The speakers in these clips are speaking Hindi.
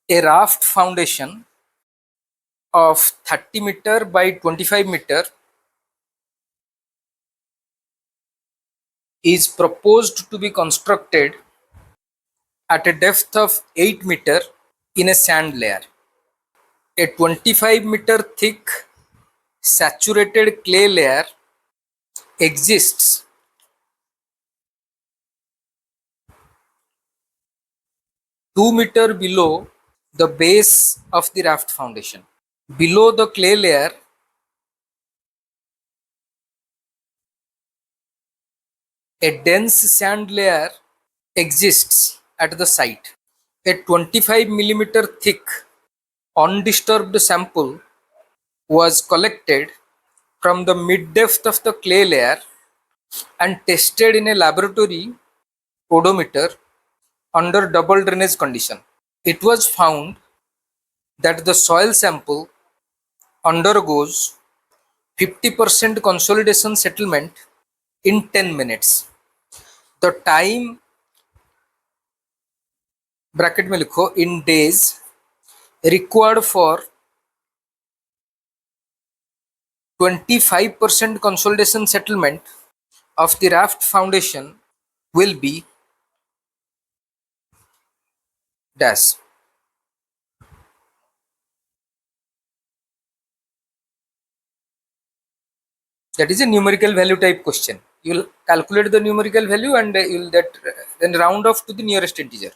A raft foundation of 30 meter by 25 meter is proposed to be constructed at a depth of 8 meter in a sand layer. A 25-meter thick saturated clay layer exists 2 meter below the base of the raft foundation. Below the clay layer, a dense sand layer exists at the site. A 25 millimeter thick undisturbed sample was collected from the mid-depth of the clay layer and tested in a laboratory odometer under double drainage condition. It was found that the soil sample undergoes 50% consolidation settlement in 10 minutes. The time bracket में लिखो in days required for 25% consolidation settlement of the raft foundation will be dash. That is a numerical value type question. You will calculate the numerical value and you will then round off to the nearest integer.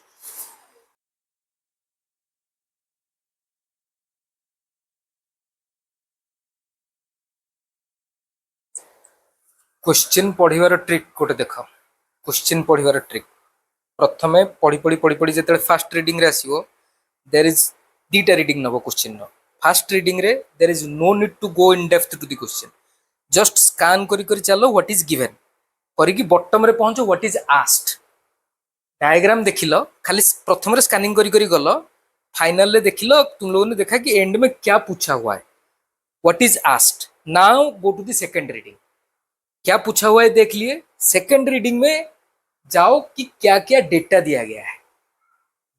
Question पढ़िबार ट्रिक गोटे देख क्वेश्चन पढ़िबार ट्रिक प्रथमे पढ़ी पढ़ी पढ़ी पढ़ी जो फास्ट रीडिंग रे आसीबो देयर इज दीटा रीडिंग नबो क्वेश्चन नो फास्ट रीडिंग रे there is no need to go in depth to the question just scan करी करी चलो व्हाट इज गिवन करिकी बॉटम रे पहुंचो व्हाट इज आस्क्ड डायग्राम देखिलो खाली प्रथम रे स्कैनिंग करी करी गलो फाइनल रे देखिलो तुम लोगों ने देखा कि एंड में क्या पूछा हुआ है what is asked now go to the second reading क्या पूछा हुआ है देख लिए सेकंड रीडिंग में जाओ कि क्या क्या डेटा दिया गया है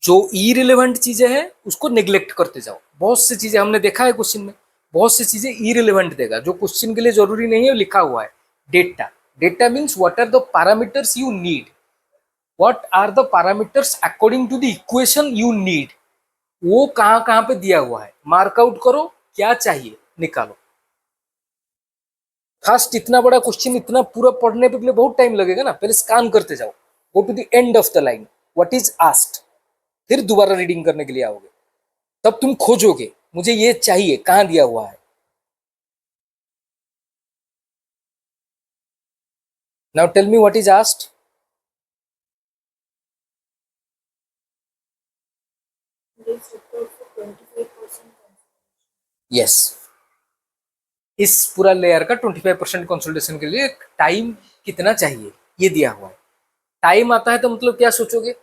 जो इरिलेवेंट चीजें हैं उसको नेग्लेक्ट करते जाओ बहुत सी चीजें हमने देखा है क्वेश्चन में बहुत सी चीजें इरिलेवेंट देगा जो क्वेश्चन के लिए जरूरी नहीं है लिखा हुआ है data data means what are the parameters you need what are the parameters according to the equation you need वो कहाँ पे दिया हुआ है मार्कआउट करो क्या चाहिए निकालो फास्ट इतना बड़ा क्वेश्चन इतना पूरा पढ़ने पे बहुत टाइम लगेगा ना पहले स्कैन करते जाओ go to the end of the line what is asked फिर दोबारा रीडिंग करने के लिए आओगे तब तुम खोजोगे मुझे ये चाहिए कहां दिया हुआ है now tell me what is asked yes इस पूरा लेयर का 25% कंसोलिडेशन के लिए टाइम कितना चाहिए ये दिया हुआ है टाइम आता है तो मतलब क्या सोचोगे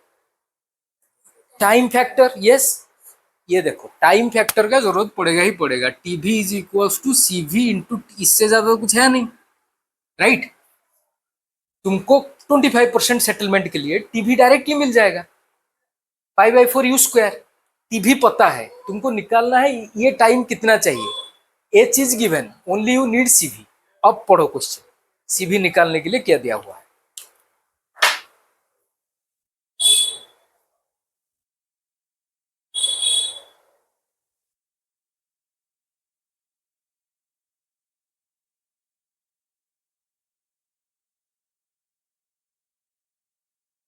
टाइम फैक्टर यस ये देखो टाइम फैक्टर का जरूरत पड़ेगा ही पड़ेगा TV is equals to CV into इससे ज्यादा कुछ है नहीं राइट तुमको 25% सेटलमेंट के लिए टीवी डायरेक्ट ही मिल जाएगा 5/4 यू स्क्वायर टीवी पता है तुमको निकालना है ये टाइम कितना चाहिए H is given only you need CV अब पढ़ो क्वेश्चन सीवी निकालने के लिए क्या दिया हुआ है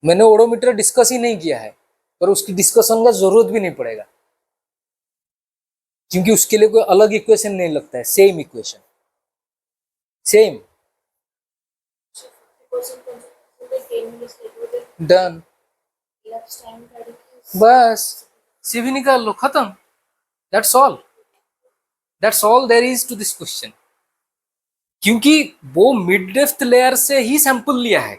मैंने ओडोमीटर डिस्कस ही नहीं किया है पर उसकी डिस्कशन का जरूरत भी नहीं पड़ेगा क्योंकि उसके लिए कोई अलग इक्वेशन नहीं लगता है सेम इक्वेशन सेम डन बस सीवी निकाल लो खत्म that's all there is to this question क्योंकि वो मिड डेप्थ लेयर से ही सैंपल लिया है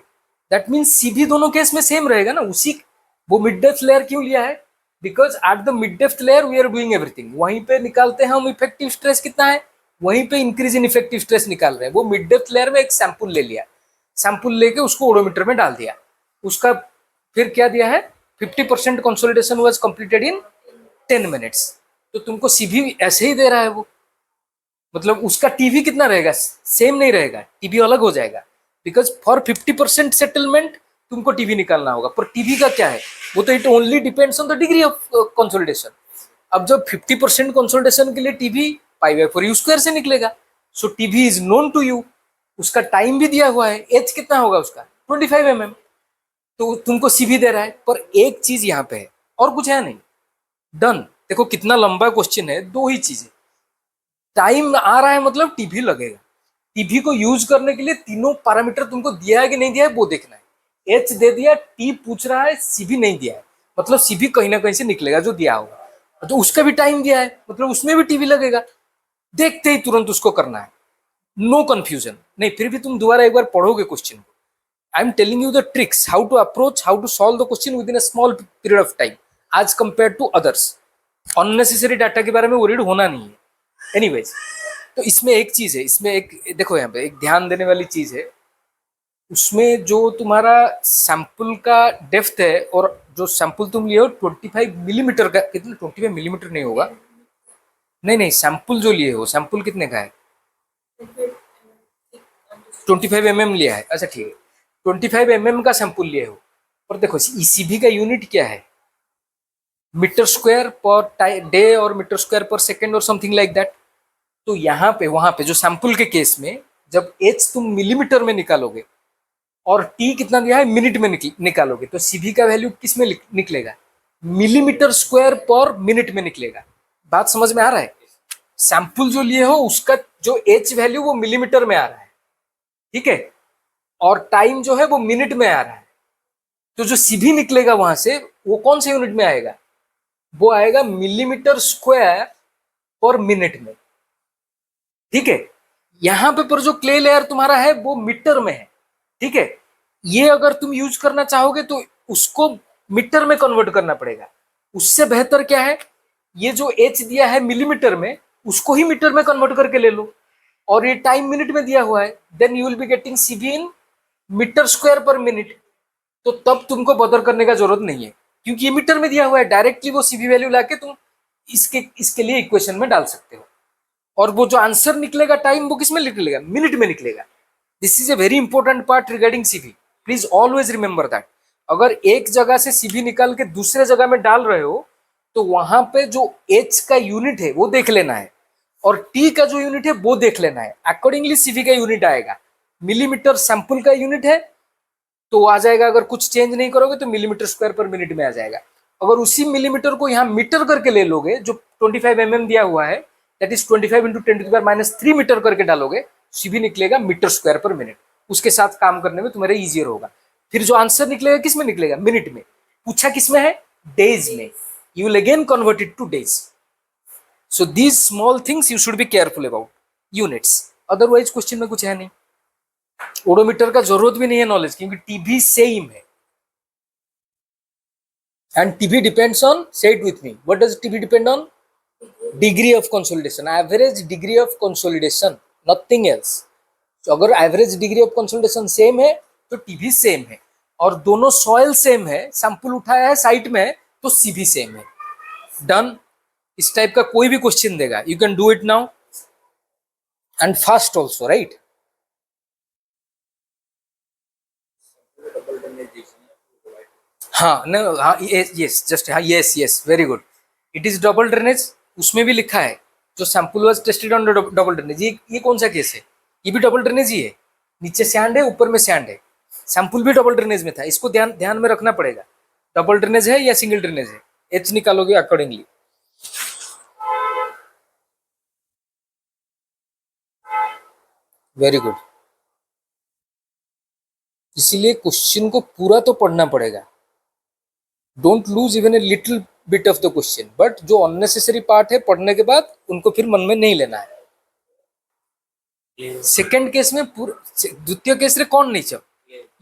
दैट मीन्स सीवी दोनों केस में सेम रहेगा ना उसी वो मिड डेप्थ लेयर क्यों लिया है because at the mid depth layer we are doing everything वहीं पे निकालते हैं हम इफेक्टिव स्ट्रेस कितना है वहीं पे इंक्रीज इन इफेक्टिव स्ट्रेस निकाल रहे हैं वो मिड डेप्थ लेयर में एक सैंपल ले लिया सैंपल लेके उसको ओडोमीटर में डाल दिया उसका फिर क्या दिया है 50% consolidation was completed in 10 minutes, तो तुमको सीवी ऐसे ही दे रहा है वो, मतलब उसका टीवी कितना रहेगा, सेम नहीं रहेगा, टीवी अलग हो जाएगा, बिकॉज फॉर 50% सेटलमेंट तुमको टीवी निकालना होगा। पर टीवी का क्या है, वो तो it only depends on the degree of consolidation. अब जब 50% कंसोलिडेशन के लिए टीवी π/4u² से निकलेगा, so TV is known to you, उसका टाइम भी दिया हुआ है, एच कितना होगा उसका 25 mm, तो तुमको सीवी दे रहा है। पर एक चीज यहाँ पे है, और कुछ है नहीं, डन। देखो कितना लंबा क्वेश्चन है, दो ही चीजें, टाइम आ रहा है मतलब टीवी लगेगा, टीवी को यूज करने के लिए तीनों पैरामीटर तुमको दिया है कि नहीं दिया है वो देखना है। एच दे दिया, टी पूछ रहा है, सीवी नहीं दिया है, मतलब सीवी कहीं ना कहीं से निकलेगा जो दिया होगा, तो उसका भी टाइम दिया है मतलब उसमें भी टीवी लगेगा, देखते ही तुरंत उसको करना है, नो कंफ्यूजन। नहीं फिर भी तुम दोबारा एक बार पढ़ोगे क्वेश्चन को, I am telling you the tricks, how to approach, how to solve the question within a small period of time as compare to others. Unnecessary data के बारे में वरीड होना नहीं है। एनीवेज, तो इसमें एक चीज है, इसमें एक देखो यहाँ पे एक ध्यान देने वाली चीज है, उसमें जो तुम्हारा सैंपल का डेप्थ है, और जो सैंपल तुम लिए हो 25 मिलीमीटर का, कितना 25 मिलीमीटर नहीं होगा, नहीं नहीं सैंपल जो लिए हो, सैंपल कितने का है, 25 mm लिया है, अच्छा ठीक है, 25 mm का सैंपल लिए हो। और देखो ईसीबी का यूनिट क्या है, मीटर स्क्वायर पर डे और मीटर स्क्वायर पर सेकेंड और समथिंग लाइक दैट। तो यहाँ पे वहां पे जो सैंपल के केस में जब एच तुम मिलीमीटर में निकालोगे और टी कितना दिया है मिनट में निकालोगे, तो सीवी का वैल्यू किस में निकलेगा, मिलीमीटर स्क्वायर पर मिनट में निकलेगा। बात समझ में आ रहा है, सैंपल जो लिए हो उसका जो एच वैल्यू वो मिलीमीटर में आ रहा है, ठीक है, और टाइम जो है वो मिनट में आ रहा है, तो जो सीवी निकलेगा वहां से वो कौन से यूनिट में आएगा, वो आएगा मिलीमीटर स्क्वायर पर मिनट में, ठीक है। यहां पे पर जो क्ले लेयर तुम्हारा है वो मीटर में है, ठीक है, ये अगर तुम यूज करना चाहोगे तो उसको मीटर में कन्वर्ट करना पड़ेगा। उससे बेहतर क्या है, ये जो एच दिया है मिलीमीटर में उसको ही मीटर में कन्वर्ट करके ले लो, और ये टाइम मिनट में दिया हुआ है, then you will be getting CV in metre square per minute. तो तब तुमको बदर करने का जरूरत नहीं है, क्योंकि ये मीटर में दिया हुआ है, डायरेक्टली वो सीवी वैल्यू लाके तुम इसके लिए इक्वेशन में डाल सकते हो, और वो जो आंसर निकलेगा टाइम वो किस में निकलेगा, मिनट में निकलेगा। This is a very important part regarding CV, please always remember that. अगर एक जगह से सीवी निकाल के दूसरे जगह में डाल रहे हो तो वहां पे जो एच का यूनिट है वो देख लेना है, और टी का जो यूनिट है वो देख लेना है, अकॉर्डिंगली सीवी का यूनिट आएगा। मिलीमीटर सैंपल का यूनिट है तो आ जाएगा, अगर कुछ चेंज नहीं करोगे तो मिलीमीटर स्क्वायर पर मिनट में आ जाएगा। अगर उसी मिलीमीटर को यहाँ मीटर करके ले लोगे, जो 25 mm दिया हुआ है, दैट इज 25 × 10⁻³ मीटर करके डालोगे, सीवी निकलेगा मीटर स्क्वायर पर मिनट। उसके साथ काम करने में तुम्हारा इजियर होगा। फिर जो आंसर निकलेगा किस में निकलेगा, मिनट में। पूछा किस में है, डेज में, you will again convert it two days. So these small things you should be careful about units, otherwise question में कुछ है नहीं। ओडोमीटर का जरूरत भी नहीं है नॉलेज, क्योंकि टीवी सेम है, and TB depends on, say it with me, what does TB depend on, degree of consolidation, average degree of consolidation, nothing else। तो अगर average degree of consolidation same है तो टीवी सेम है, और दोनों सॉइल सेम है, सैंपल उठाया है साइट में तो सीवी सेम है। डन। इस टाइप का कोई भी क्वेश्चन देगा, you can do it now and fast also, right. हाँ न, हाँ यस जस्ट, हाँ yes yes very good, it is double drainage. उसमें भी लिखा है जो sample was tested on double drainage, ये कौन सा केस है, ये भी डबल ड्रेनेज ही है, नीचे सैंड है ऊपर में सैंड है, सैंपल भी डबल ड्रेनेज में था, इसको ध्यान ध्यान में रखना पड़ेगा, डबल ड्रेनेज है या सिंगल ड्रेनेज है, एच निकालोगे अकॉर्डिंगली। Very good. इसीलिए क्वेश्चन को पूरा तो पढ़ना पड़ेगा, don't lose even a little bit of the question, but जो अननेसेसरी पार्ट है पढ़ने के बाद उनको फिर मन में नहीं लेना है। सेकेंड केस में द्वितीय केस रे कौन नहीं चल,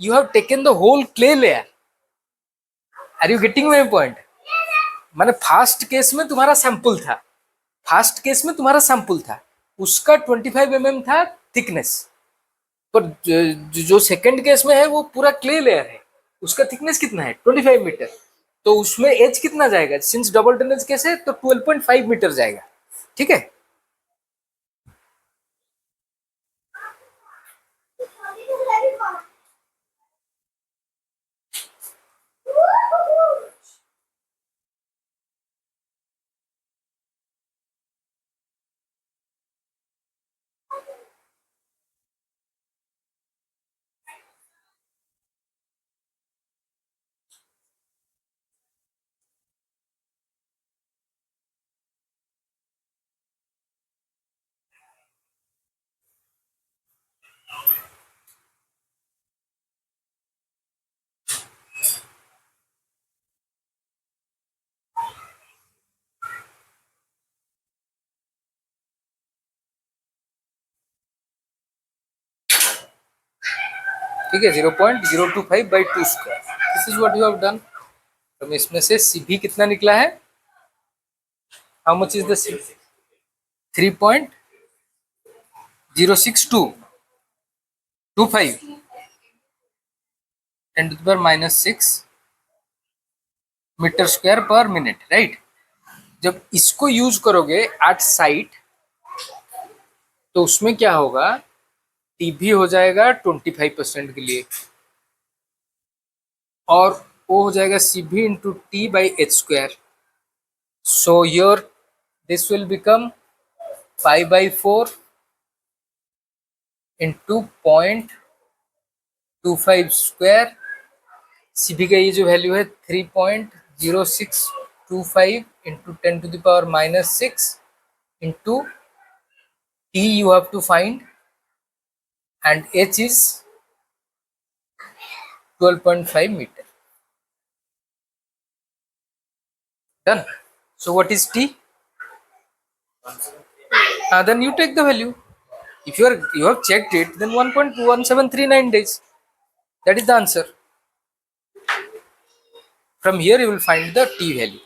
you have taken the whole clay layer, are you getting my point. माने फास्ट केस में तुम्हारा सैंपल था, फास्ट केस में तुम्हारा सैंपल था, उसका 25 mm था थिकनेस, पर जो सेकंड केस में है वो पूरा क्ले लेयर है, उसका थिकनेस कितना है 25 मीटर। तो उसमें एज कितना जाएगा, सिंस डबल टनल केस है तो 12.5 मीटर जाएगा, ठीक है। ठीक है, 0.025/2 square, this is what you have done. तो इसमें से सीबी कितना निकला है, how much is the CB, 3.0625 10⁻⁻6 metre square per minute, right. जब इसको यूज करोगे एट साइट तो उसमें क्या होगा, टीबी हो जाएगा 25% के लिए, और वो हो जाएगा CB into T by H square. So your this will become 5/4 into 0.25 square. CB का ये जो वैल्यू है 3.0625 into 10⁻⁻6 into T you have to find, and h is 12.5 meter. Done. So what is t? Then you take the value. If you have checked it, then 1.1739 days. That is the answer. From here you will find the t value.